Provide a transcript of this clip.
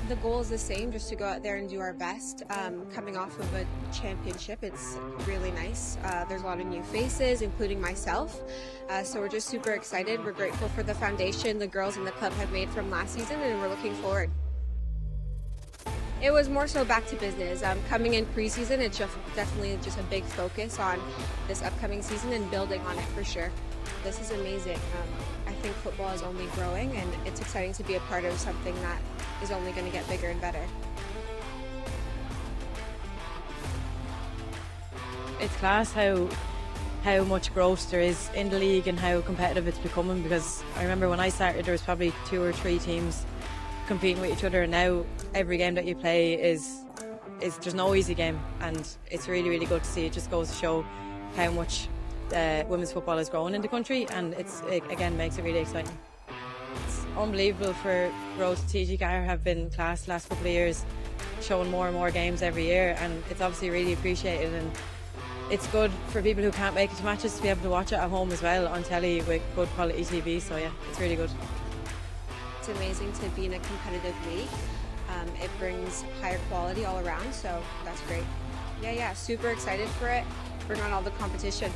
The goal is the same, just to go out there and do our best. Coming off of a championship, it's really nice. There's a lot of new faces, including myself. So we're just super excited. We're grateful for the foundation the girls in the club have made from last season, and we're looking forward. It was more so back to business. Coming in preseason, it's definitely just a big focus on this upcoming season and building on it for sure. This is amazing. I think football is only growing, and it's exciting to be a part of something that is only going to get bigger and better. It's class how much growth there is in the league and how competitive it's becoming, because I remember when I started there was probably 2 or 3 teams competing with each other, and now every game that you play is there's no easy game, and it's really, really good to see. It just goes to show how much women's football is growing in the country, and it again makes it really exciting. It's unbelievable for growth. TG4 have been class the last couple of years, showing more and more games every year, and it's obviously really appreciated, and it's good for people who can't make it to matches to be able to watch it at home as well on telly with good quality TV. So yeah, it's really good. It's amazing to be in a competitive league. It brings higher quality all around, so that's great. Yeah, super excited for it. Bring on all the competition.